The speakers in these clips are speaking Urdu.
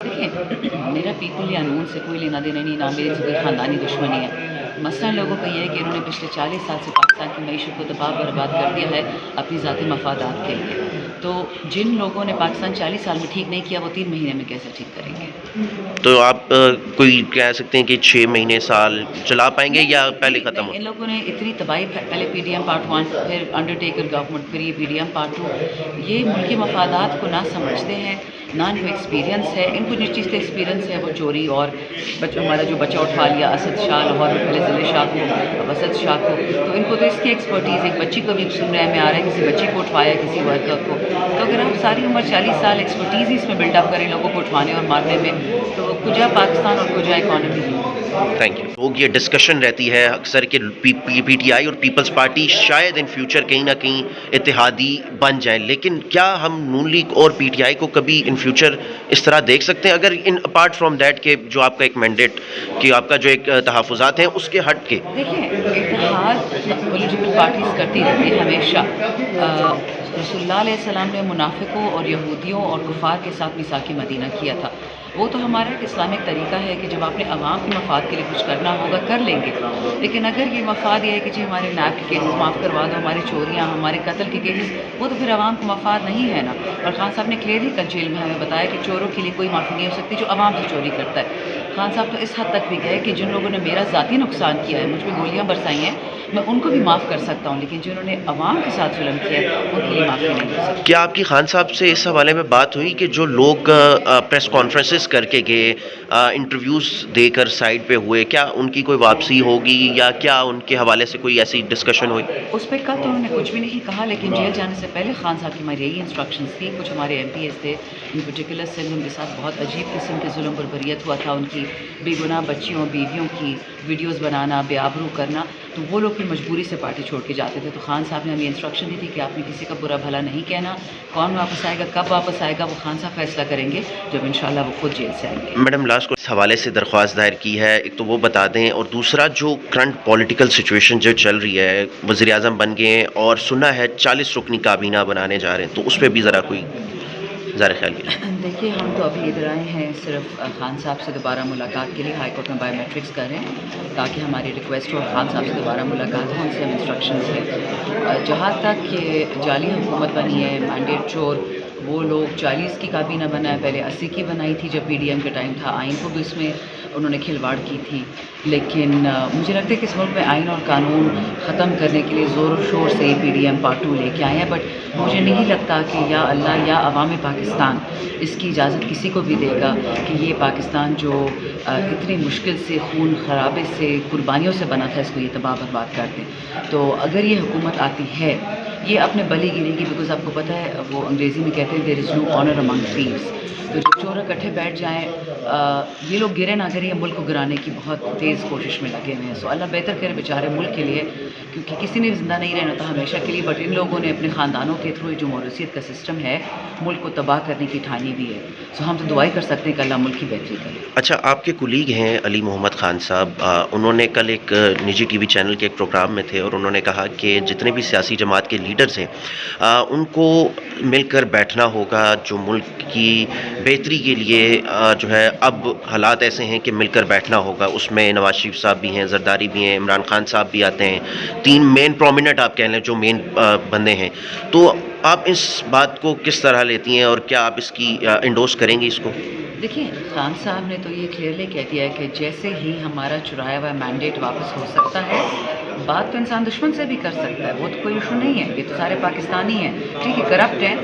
دیکھیں میرا پیپل یا نون سے کوئی لینا دینا نہیں، نہ میرے سے کوئی خاندانی دشمنی ہے۔ مسئلہ لوگوں کا یہ ہے کہ انہوں نے پچھلے 40 سال سے پاکستان کی معیشت کو تباہ برباد کر دیا ہے اپنی ذاتی مفادات کے لیے۔ تو جن لوگوں نے پاکستان 40 سال میں ٹھیک نہیں کیا وہ 3 مہینے میں کیسے ٹھیک کریں گے؟ تو آپ کوئی کہہ سکتے ہیں کہ 6 مہینے سال چلا پائیں گے یا پہلے ختم ہو؟ ان لوگوں نے اتنی تباہی، پہلے پی ڈی ایم پارٹ 1، پھر انڈرٹیکر گورنمنٹ، پھر یہ پی ڈی ایم پارٹ 2، یہ ملکی مفادات کو نہ سمجھتے ہیں، نہ ان کو ایکسپیرینس ہے۔ ان کو جس چیز کا ایکسپیرینس ہے وہ چوری اور ہمارا جو بچہ اٹھا لیا اسد شاہ لاہور میں، پہلے ضلع شاہ کو، اب اسد شاہ کو، تو ان کو تو اس کی ایکسپرٹیز، ایک بچی کو بھی سننے میں آ رہا ہے کسی بچی کو اٹھوایا کسی ورکر کو۔ تو اگر آپ ساری عمر 40 سال ایکسپرٹیز ہی اس میں بلڈ اپ کریں لوگوں کو اٹھوانے اور مارنے میں، تو کجا پاکستان اور کجا اکانومی۔ Thank you. لوگ یہ ڈسکشن رہتی ہے اکثر کہ پی ٹی آئی اور پیپلز پارٹی شاید ان فیوچر کہیں نہ کہیں اتحادی بن جائیں، لیکن کیا ہم نون لیگ اور پی ٹی آئی کو کبھی ان فیوچر اس طرح دیکھ سکتے ہیں، اگر ان اپارٹ فرام دیٹ کہ جو آپ کا ایک مینڈیٹ، کہ آپ کا جو ایک تحفظات ہیں اس کے ہٹ کے؟ دیکھیں اتحاد پولیٹیکل پارٹیز کرتی رہتی ہے ہمیشہ۔ رسول اللہ علیہ السلام نے منافقوں اور یہودیوں اور کفار کے ساتھ میثاق مدینہ کیا تھا۔ وہ تو ہمارا ایک اسلامک طریقہ ہے کہ جب آپ نے عوام کے مفاد کے لیے کچھ کرنا ہوگا کر لیں گے، لیکن اگر یہ مفاد یہ ہے کہ جی ہمارے نیب کے کیسز معاف کروا دو، ہماری چوریاں، ہمارے قتل کے کیسز، وہ تو پھر عوام کو مفاد نہیں ہے نا۔ اور خان صاحب نے کلیئرلی کل جیل میں ہمیں بتایا کہ چوروں کے لیے کوئی معافی نہیں ہو سکتی جو عوام سے چوری کرتا ہے۔ خان صاحب تو اس حد تک بھی گئے کہ جن لوگوں نے میرا ذاتی نقصان کیا ہے، مجھ پہ گولیاں برسائی ہیں، میں ان کو بھی معاف کر سکتا ہوں، لیکن جنہوں نے عوام کے ساتھ ظلم کیا ہے ان کے لیے معافی نہیں ہو سکتی۔ کیا آپ کی خان صاحب سے اس حوالے میں بات ہوئی کہ جو لوگ پریس کانفرنسز کر کے گئے، انٹرویوز دے کر سائڈ پہ ہوئے، کیا ان کی کوئی واپسی ہوگی یا کیا ان کے حوالے سے کوئی ایسی ڈسکشن ہوئی؟ اس پہ کل تو انہوں نے کچھ بھی نہیں کہا، لیکن جیل جانے سے پہلے خان صاحب کی ہماری یہی انسٹرکشنز تھی۔ کچھ ہمارے ایم پی ایس تھے، ان پرٹیکولر سندھ، ان کے ساتھ بہت عجیب قسم کے ظلم بربریت ہوا تھا، ان کی بے گناہ بچیوں بیویوں کی ویڈیوز بنانا، بے آبرو کرنا، تو وہ لوگ پھر مجبوری سے پارٹی چھوڑ کے جاتے تھے۔ تو خان صاحب نے ہمیں انسٹرکشن دی تھی کہ آپ نے کسی کا برا بھلا نہیں کہنا، کون واپس آئے گا، کب واپس آئے گا، وہ خان صاحب فیصلہ کریں گے جب انشاءاللہ وہ خود جیل سے آئیں گے۔ میڈم لاسٹ کو اس حوالے سے درخواست دائر کی ہے، ایک تو وہ بتا دیں، اور دوسرا جو کرنٹ پولیٹیکل سچویشن جو چل رہی ہے، وزیر اعظم بن گئے ہیں اور سنا ہے 40 رکنی کابینہ بنانے جا رہے ہیں، تو اس پہ بھی ذرا کوئی ظاہر خیال کیجیے۔ دیکھیے ہم تو ابھی ادھر آئے ہیں صرف خان صاحب سے دوبارہ ملاقات کے لیے، ہائی کورٹ میں بایو میٹرکس کر رہے ہیں تاکہ ہماری ریکویسٹ ہو، خان صاحب سے دوبارہ ملاقات ہو، ان سے ہم انسٹرکشنز ہیں۔ جہاں تک کہ جعلی حکومت بنی ہے، مینڈیٹ چور، وہ لوگ 40 کی کابینہ بنا ہے، پہلے 80 کی بنائی تھی جب پی ڈی ایم کا ٹائم تھا، آئین کو بھی اس میں انہوں نے کھلواڑ کی تھی۔ لیکن مجھے لگتا ہے کہ اس ملک میں آئین اور قانون ختم کرنے کے لیے زور و شور سے پی ڈی ایم پارٹ 2 لے کے آئے ہیں، بٹ مجھے نہیں لگتا کہ یا اللہ یا عوام پاکستان اس کی اجازت کسی کو بھی دے گا کہ یہ پاکستان جو اتنی مشکل سے، خون خرابے سے، قربانیوں سے بنا تھا، اس کو یہ تباہ برباد کر دیں۔ تو اگر یہ حکومت آتی ہے یہ اپنے بلی گرے گی، بیکاز آپ کو پتہ ہے وہ انگریزی میں کہتے ہیں دیر از نو آنر امنگ تھیوز۔ تو جب چور اکٹھے بیٹھ جائیں، یہ لوگ گرے نہ گرے، یہ ملک کو گرانے کی بہت تیز کوشش میں لگے ہوئے ہیں۔ سو اللہ بہتر کرے بیچارے ملک کے لیے، کیونکہ کسی نے زندہ نہیں رہنا تھا ہمیشہ کے لیے، بٹ ان لوگوں نے اپنے خاندانوں کے تھرو جو موروثیت کا سسٹم ہے ملک کو تباہ کرنے کی ٹھانی بھی ہے۔ سو ہم تو دعائی کر سکتے ہیں کہ اللہ ملک کی بہتری کرے۔ اچھا، آپ کے کولیگ ہیں علی محمد خان صاحب، انہوں نے کل ایک نجی ٹی وی چینل کے ایک پروگرام میں تھے اور انہوں نے کہا کہ جتنے بھی سیاسی جماعت کے لیڈرز ہیں ان کو مل کر بیٹھنا ہوگا، جو ملک کی بہتری کے لیے جو ہے اب حالات ایسے ہیں کہ مل کر بیٹھنا ہوگا۔ اس میں نواز شریف صاحب بھی ہیں، زرداری بھی ہیں، عمران خان صاحب بھی آتے ہیں، 3 مین پرومیننٹ آپ کہہ لیں جو مین بندے ہیں۔ تو آپ اس بات کو کس طرح لیتی ہیں اور کیا آپ اس کی انڈورس کریں گے اس کو؟ دیکھیے خان صاحب نے تو یہ کلیئرلی کہہ دیا ہے کہ جیسے ہی ہمارا چرایا ہوا مینڈیٹ واپس ہو سکتا ہے، بات تو انسان دشمن سے بھی کر سکتا ہے، وہ تو کوئی ایشو نہیں ہے، یہ تو سارے پاکستانی ہیں، ٹھیک ہے، کرپٹ ہیں،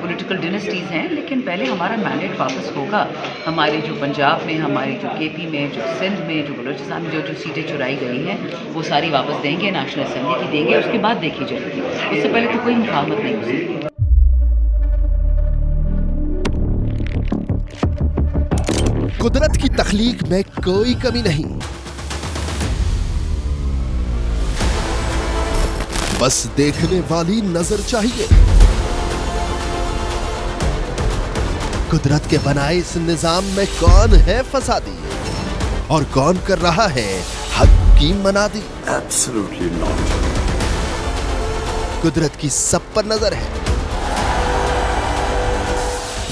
پولیٹیکل ڈینسٹیز ہیں، لیکن پہلے ہمارا مینڈیٹ واپس ہوگا۔ ہماری جو پنجاب میں، ہماری جو کے پی میں، جو سندھ میں، جو بلوچستان میں جو سیٹیں چرائی گئی ہیں وہ ساری واپس دیں گے، نیشنل اسمبلی کی دیں گے، اس کے بعد دیکھی جائے گی، اس سے پہلے تو کوئی مفاہمت نہیں ہو سکتی۔ قدرت کی تخلیق میں کوئی کمی نہیں، بس دیکھنے والی نظر چاہیے۔ قدرت کے بنائے اس نظام میں کون ہے فسادی اور کون کر رہا ہے حق کی منادی؟ Absolutely not. قدرت کی سب پر نظر ہے،